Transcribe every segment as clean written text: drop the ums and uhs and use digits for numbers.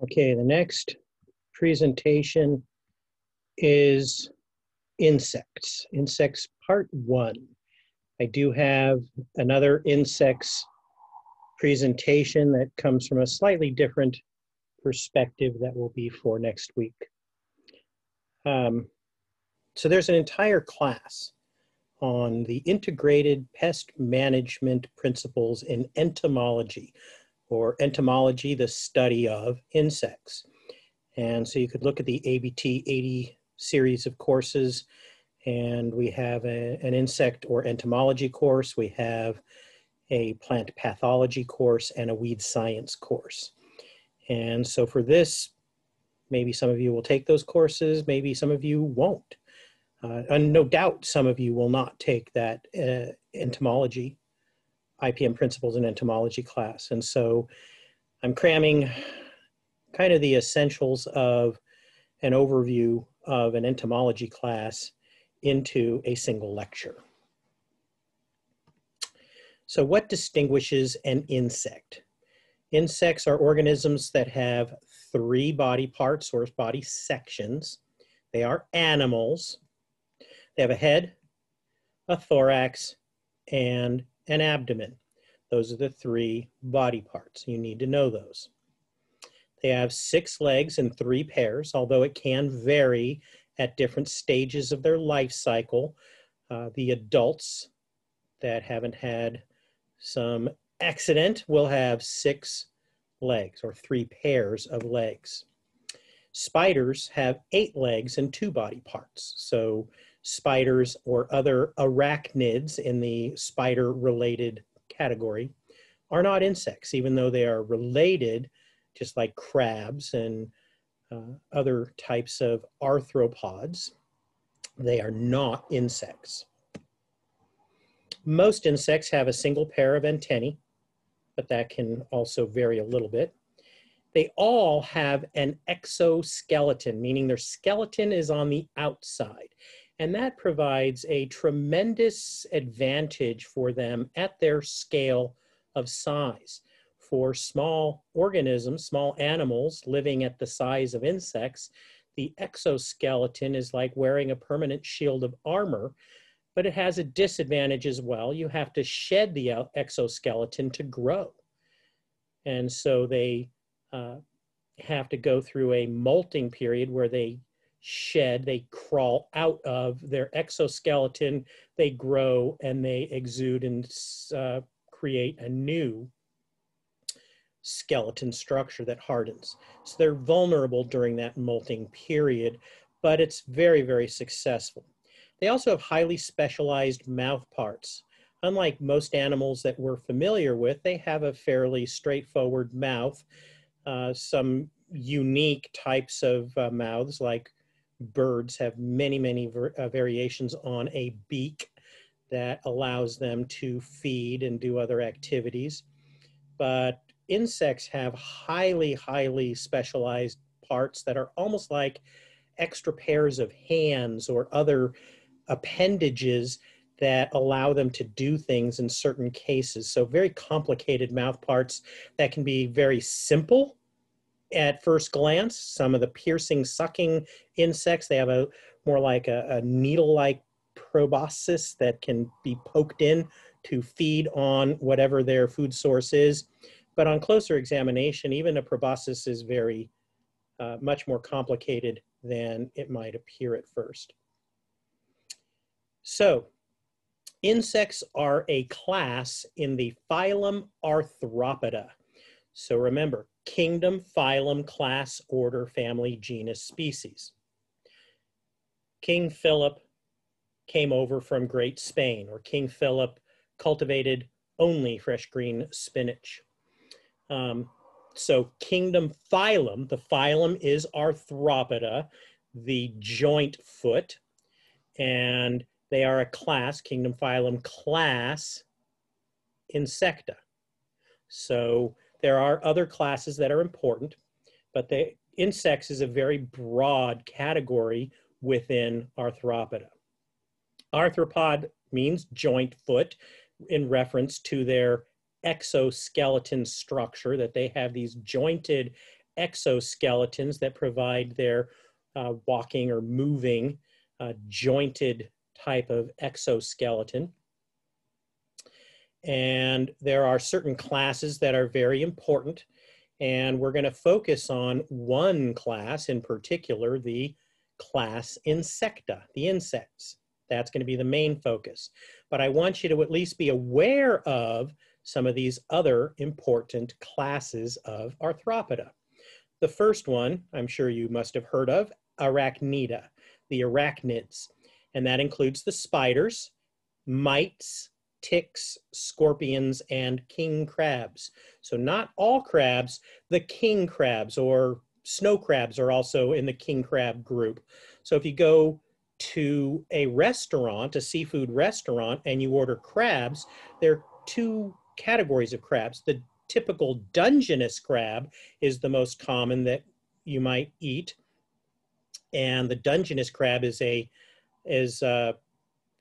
Okay, the next presentation is insects. Insects part 1. I do have another insects presentation that comes from a slightly different perspective that will be for next week. So there's an entire class on the integrated pest management principles in entomology, or entomology, the study of insects. And so you could look at the ABT 80 series of courses, and we have an insect or entomology course, we have a plant pathology course, and a weed science course. And so for this, maybe some of you will take those courses, maybe some of you won't. And no doubt some of you will not take that entomology, IPM principles in entomology class. And so I'm cramming kind of the essentials of an overview of an entomology class into a single lecture. So what distinguishes an insect? Insects are organisms that have 3 body parts or body sections. They are animals. They have a head, a thorax, and an abdomen. Those are the 3 body parts. You need to know those. They have 6 legs and 3 pairs, although it can vary at different stages of their life cycle. The adults that haven't had some accident will have 6 legs or 3 pairs of legs. Spiders have 8 legs and 2 body parts. So spiders or other arachnids in the spider-related category are not insects, even though they are related, just like crabs and other types of arthropods. They are not insects. Most insects have a single pair of antennae, but that can also vary a little bit. They all have an exoskeleton, meaning their skeleton is on the outside. And that provides a tremendous advantage for them at their scale of size. For small organisms, small animals living at the size of insects, the exoskeleton is like wearing a permanent shield of armor, but it has a disadvantage as well. You have to shed the exoskeleton to grow. And so they have to go through a molting period where they shed, they crawl out of their exoskeleton, they grow, and they exude and create a new skeleton structure that hardens. So they're vulnerable during that molting period, but it's very, very successful. They also have highly specialized mouth parts. Unlike most animals that we're familiar with, they have a fairly straightforward mouth. Some unique types of mouths, like birds, have many, many variations on a beak that allows them to feed and do other activities. But insects have highly, highly specialized parts that are almost like extra pairs of hands or other appendages that allow them to do things in certain cases. So very complicated mouth parts that can be very simple at first glance. Some of the piercing, sucking insects, they have a more like a needle-like proboscis that can be poked in to feed on whatever their food source is. But on closer examination, even a proboscis is very much more complicated than it might appear at first. So insects are a class in the phylum Arthropoda. So remember, kingdom, phylum, class, order, family, genus, species. King Philip came over from Great Spain, or King Philip cultivated only fresh green spinach. So kingdom, phylum, the phylum is Arthropoda, the joint foot, and they are a class, kingdom, phylum, class, Insecta. So there are other classes that are important, but the insects is a very broad category within Arthropoda. Arthropod means joint foot in reference to their exoskeleton structure, that they have these jointed exoskeletons that provide their walking or moving jointed type of exoskeleton. And there are certain classes that are very important. And we're going to focus on one class in particular, the class Insecta, the insects. That's going to be the main focus. But I want you to at least be aware of some of these other important classes of Arthropoda. The first one, I'm sure you must have heard of, Arachnida, the arachnids. And that includes the spiders, mites, ticks, scorpions, and king crabs. So not all crabs, the king crabs or snow crabs are also in the king crab group. So if you go to a restaurant, a seafood restaurant, and you order crabs, there are two categories of crabs. The typical Dungeness crab is the most common that you might eat. And the Dungeness crab is a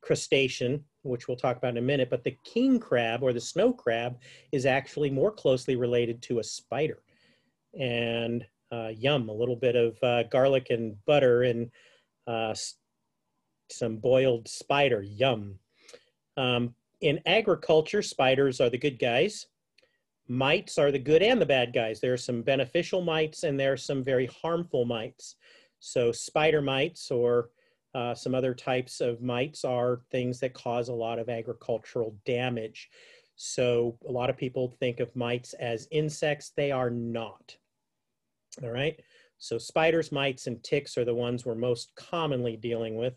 crustacean, which we'll talk about in a minute, but the king crab or the snow crab is actually more closely related to a spider. And yum, a little bit of garlic and butter and some boiled spider, yum. In agriculture, spiders are the good guys. Mites are the good and the bad guys. There are some beneficial mites and there are some very harmful mites. So spider mites or some other types of mites are things that cause a lot of agricultural damage. So a lot of people think of mites as insects. They are not. All right. So spiders, mites, and ticks are the ones we're most commonly dealing with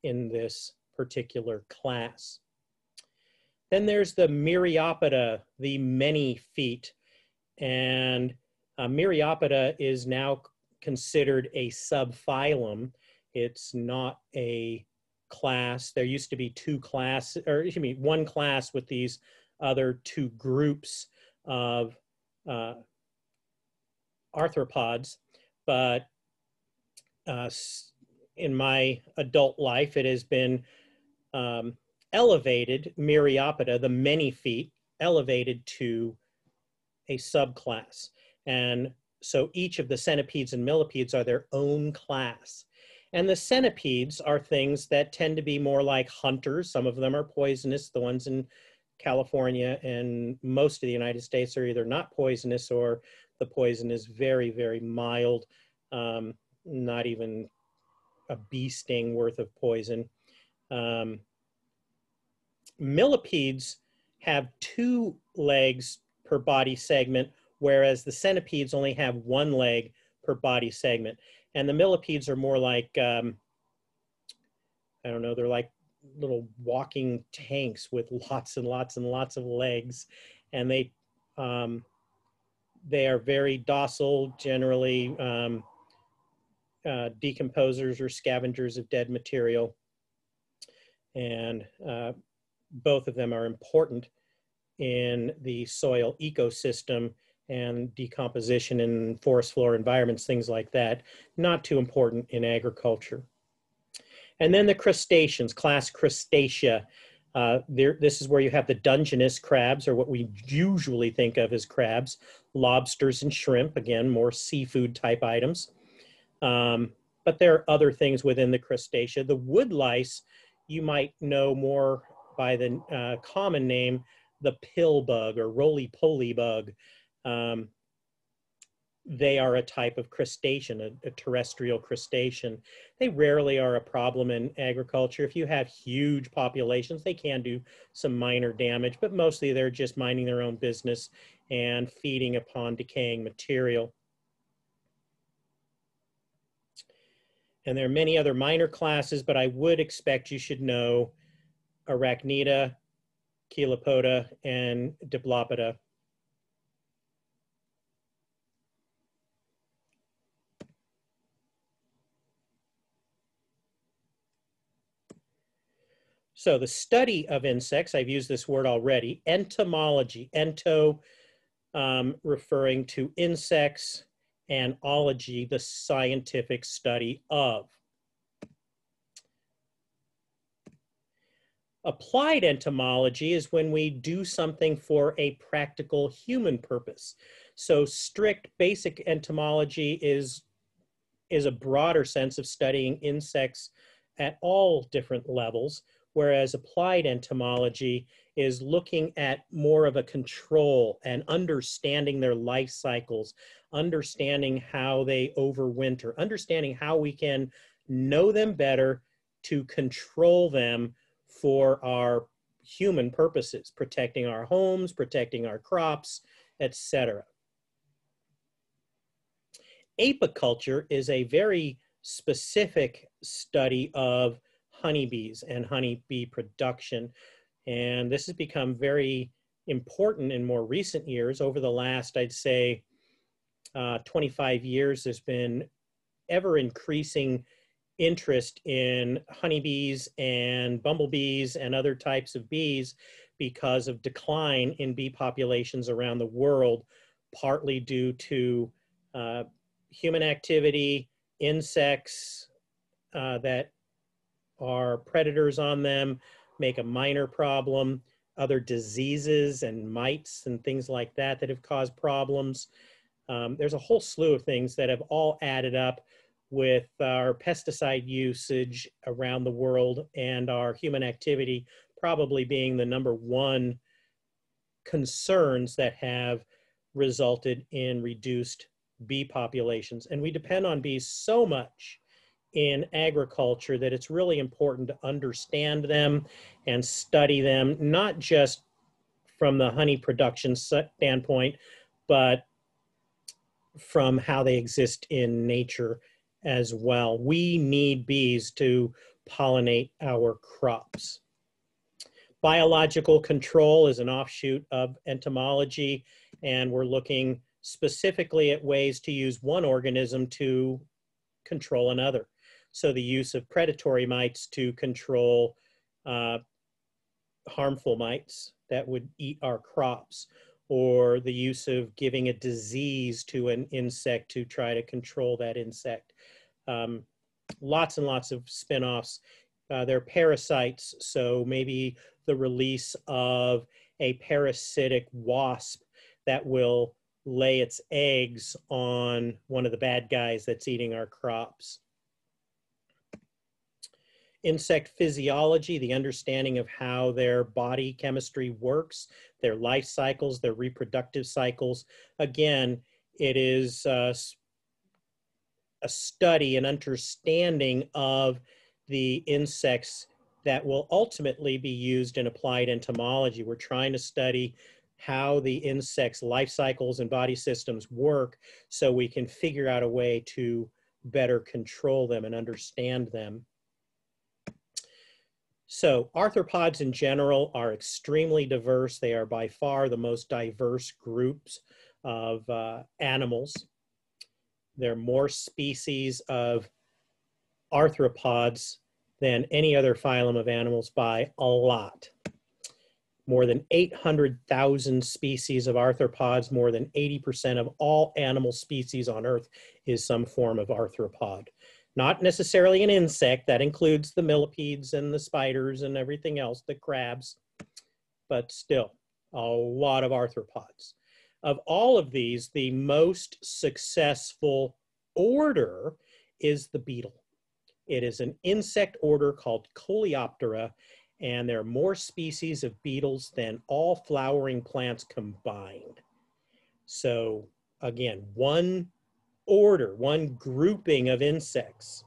in this particular class. Then there's the Myriapoda, the many feet. And Myriapoda is now considered a subphylum. It's not a class. There used to be one class with these other two groups of arthropods, but in my adult life, it has been elevated, Myriapoda, the many feet, elevated to a subclass. And so each of the centipedes and millipedes are their own class. And the centipedes are things that tend to be more like hunters. Some of them are poisonous. The ones in California and most of the United States are either not poisonous or the poison is very, very mild, not even a bee sting worth of poison. Millipedes have 2 legs per body segment, whereas the centipedes only have 1 leg per body segment. And the millipedes are more like, I don't know, they're like little walking tanks with lots and lots and lots of legs. And they are very docile, generally decomposers or scavengers of dead material. And both of them are important in the soil ecosystem and decomposition in forest floor environments, things like that. Not too important in agriculture. And then the crustaceans, class Crustacea. This is where you have the Dungeness crabs, or what we usually think of as crabs, lobsters and shrimp, again, more seafood type items. But there are other things within the Crustacea. The woodlice, you might know more by the common name, the pill bug or roly-poly bug. They are a type of crustacean, a terrestrial crustacean. They rarely are a problem in agriculture. If you have huge populations, they can do some minor damage, but mostly they're just minding their own business and feeding upon decaying material. And there are many other minor classes, but I would expect you should know Arachnida, Chelopoda, and Diplopoda. So the study of insects, I've used this word already, entomology, ento referring to insects, and ology, the scientific study of. Applied entomology is when we do something for a practical human purpose. So strict basic entomology is a broader sense of studying insects at all different levels, whereas applied entomology is looking at more of a control and understanding their life cycles, understanding how they overwinter, understanding how we can know them better to control them for our human purposes, protecting our homes, protecting our crops, etc. Apiculture is a very specific study of honeybees and honeybee production. And this has become very important in more recent years. Over the last, I'd say, 25 years, there's been ever increasing interest in honeybees and bumblebees and other types of bees because of decline in bee populations around the world, partly due to human activity, insects that are predators on them make a minor problem, other diseases and mites and things like that that have caused problems. There's a whole slew of things that have all added up with our pesticide usage around the world and our human activity probably being the #1 concerns that have resulted in reduced bee populations. And we depend on bees so much in agriculture that it's really important to understand them and study them, not just from the honey production standpoint, but from how they exist in nature as well. We need bees to pollinate our crops. Biological control is an offshoot of entomology, and we're looking specifically at ways to use one organism to control another. So the use of predatory mites to control harmful mites that would eat our crops, or the use of giving a disease to an insect to try to control that insect. Lots and lots of spin-offs. They're parasites, so maybe the release of a parasitic wasp that will lay its eggs on one of the bad guys that's eating our crops. Insect physiology, the understanding of how their body chemistry works, their life cycles, their reproductive cycles. Again, it is a study and understanding of the insects that will ultimately be used in applied entomology. We're trying to study how the insects' life cycles and body systems work so we can figure out a way to better control them and understand them. So arthropods in general are extremely diverse. They are by far the most diverse groups of animals. There are more species of arthropods than any other phylum of animals by a lot. More than 800,000 species of arthropods, more than 80% of all animal species on Earth is some form of arthropod. Not necessarily an insect, that includes the millipedes and the spiders and everything else, the crabs, but still a lot of arthropods. Of all of these, the most successful order is the beetle. It is an insect order called Coleoptera, and there are more species of beetles than all flowering plants combined. So again, one order, one grouping of insects,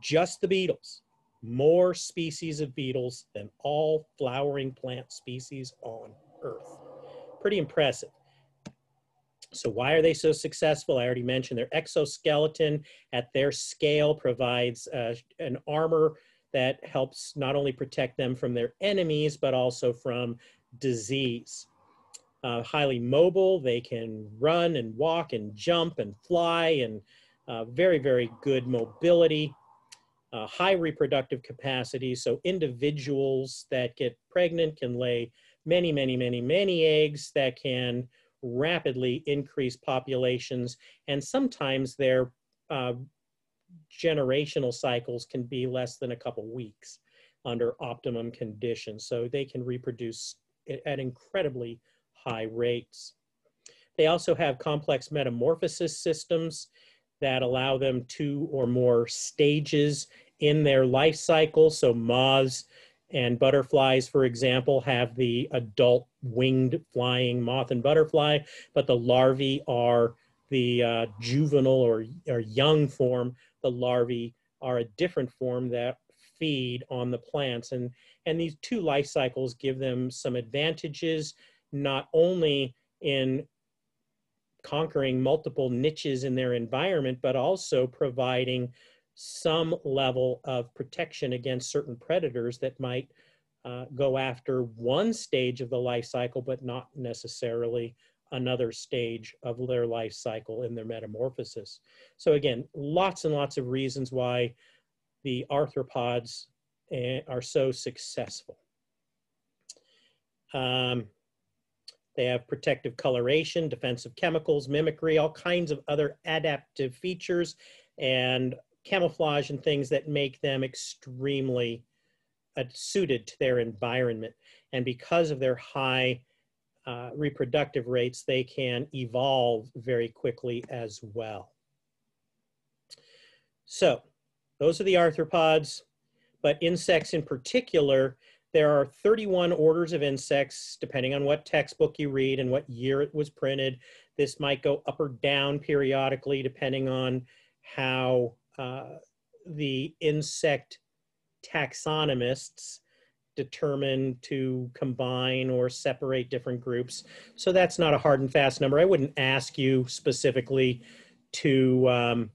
just the beetles, more species of beetles than all flowering plant species on Earth. Pretty impressive. So why are they so successful? I already mentioned their exoskeleton at their scale provides an armor that helps not only protect them from their enemies, but also from disease. Highly mobile, they can run and walk and jump and fly, and very, very good mobility. High reproductive capacity, so individuals that get pregnant can lay many, many, many, many eggs that can rapidly increase populations, and sometimes their generational cycles can be less than a couple weeks under optimum conditions, so they can reproduce at incredibly high rates. They also have complex metamorphosis systems that allow them 2 or more stages in their life cycle. So moths and butterflies, for example, have the adult winged flying moth and butterfly, but the larvae are the juvenile or young form. The larvae are a different form that feed on the plants. And these 2 life cycles give them some advantages, not only in conquering multiple niches in their environment, but also providing some level of protection against certain predators that might go after one stage of the life cycle, but not necessarily another stage of their life cycle in their metamorphosis. So again, lots and lots of reasons why the arthropods are so successful. They have protective coloration, defensive chemicals, mimicry, all kinds of other adaptive features and camouflage and things that make them extremely suited to their environment. And because of their high reproductive rates, they can evolve very quickly as well. So those are the arthropods, but insects in particular, there are 31 orders of insects, depending on what textbook you read and what year it was printed. This might go up or down periodically, depending on how the insect taxonomists determine to combine or separate different groups. So that's not a hard and fast number. I wouldn't ask you specifically to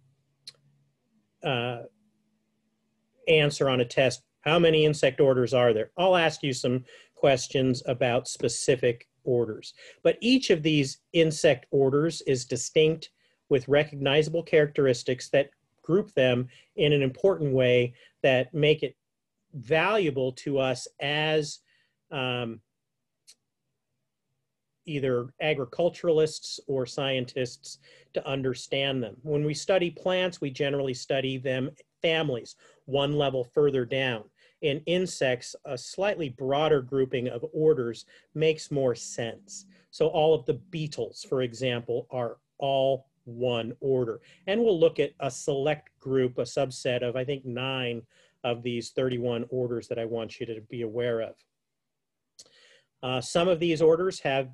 answer on a test, how many insect orders are there? I'll ask you some questions about specific orders. But each of these insect orders is distinct with recognizable characteristics that group them in an important way that make it valuable to us as either agriculturalists or scientists to understand them. When we study plants, we generally study them families, one level further down. In insects, a slightly broader grouping of orders makes more sense. So all of the beetles, for example, are all one order. And we'll look at a select group, a subset of, I think, 9 of these 31 orders that I want you to be aware of. Some of these orders have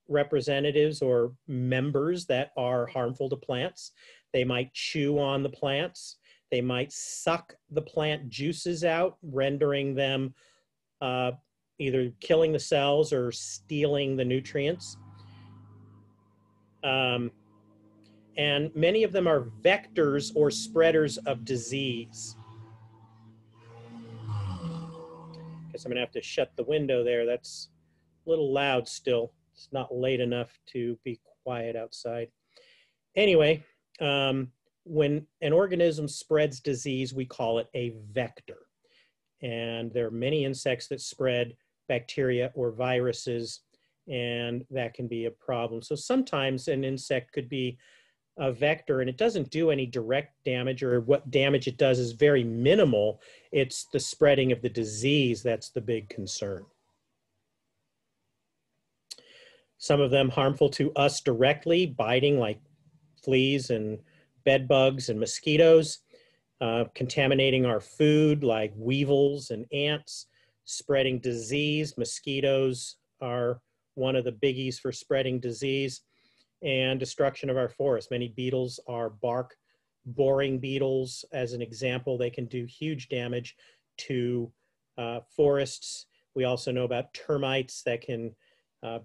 representatives or members that are harmful to plants. They might chew on the plants. They might suck the plant juices out, rendering them either killing the cells or stealing the nutrients. And many of them are vectors or spreaders of disease. Guess I'm gonna have to shut the window there. That's a little loud still. It's not late enough to be quiet outside. Anyway, when an organism spreads disease, we call it a vector. And there are many insects that spread bacteria or viruses, and that can be a problem. So sometimes an insect could be a vector and it doesn't do any direct damage, or what damage it does is very minimal. It's the spreading of the disease that's the big concern. Some of them harmful to us directly, biting, like fleas and bed bugs and mosquitoes, contaminating our food like weevils and ants, spreading disease. Mosquitoes are one of the biggies for spreading disease, and destruction of our forests. Many beetles are bark boring beetles. As an example, they can do huge damage to forests. We also know about termites that can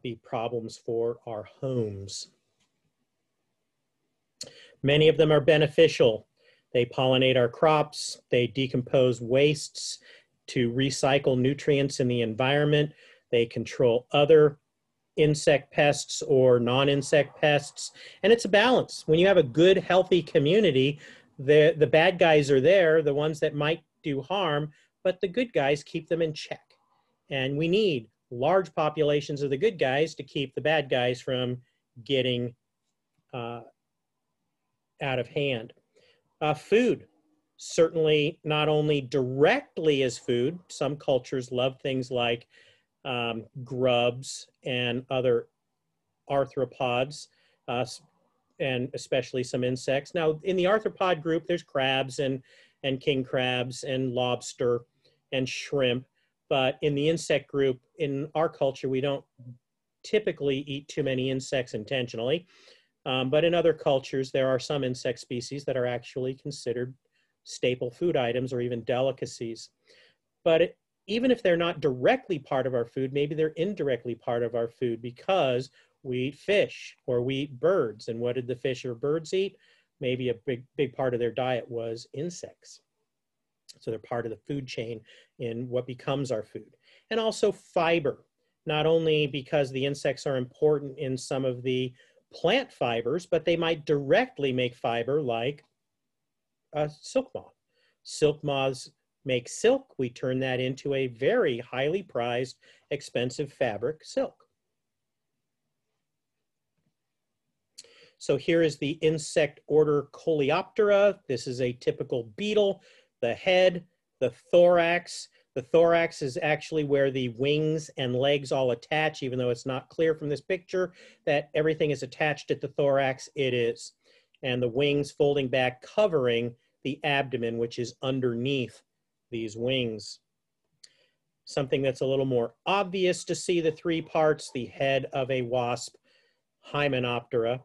be problems for our homes. Many of them are beneficial. They pollinate our crops. They decompose wastes to recycle nutrients in the environment. They control other insect pests or non-insect pests. And it's a balance. When you have a good, healthy community, the bad guys are there, the ones that might do harm, but the good guys keep them in check. And we need large populations of the good guys to keep the bad guys from getting out of hand. Food, certainly not only directly as food. Some cultures love things like grubs and other arthropods and especially some insects. Now, in the arthropod group, there's crabs and king crabs and lobster and shrimp. But in the insect group, in our culture, we don't typically eat too many insects intentionally. But in other cultures, there are some insect species that are actually considered staple food items or even delicacies. But even if they're not directly part of our food, maybe they're indirectly part of our food because we eat fish or we eat birds. And what did the fish or birds eat? Maybe a big part of their diet was insects. So they're part of the food chain in what becomes our food. And also fiber, not only because the insects are important in some of the plant fibers, but they might directly make fiber like a silk moth. Silk moths make silk. We turn that into a very highly prized, expensive fabric, silk. So here is the insect order Coleoptera. This is a typical beetle. The head, the thorax. The thorax is actually where the wings and legs all attach, even though it's not clear from this picture that everything is attached at the thorax. It is. And the wings folding back, covering the abdomen, which is underneath these wings. Something that's a little more obvious to see the three parts: the head of a wasp, Hymenoptera,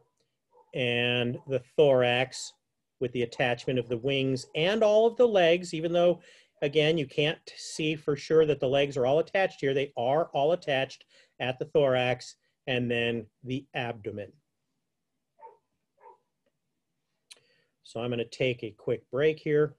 and the thorax with the attachment of the wings and all of the legs, even though, again, you can't see for sure that the legs are all attached here. They are all attached at the thorax, and then the abdomen. So I'm going to take a quick break here.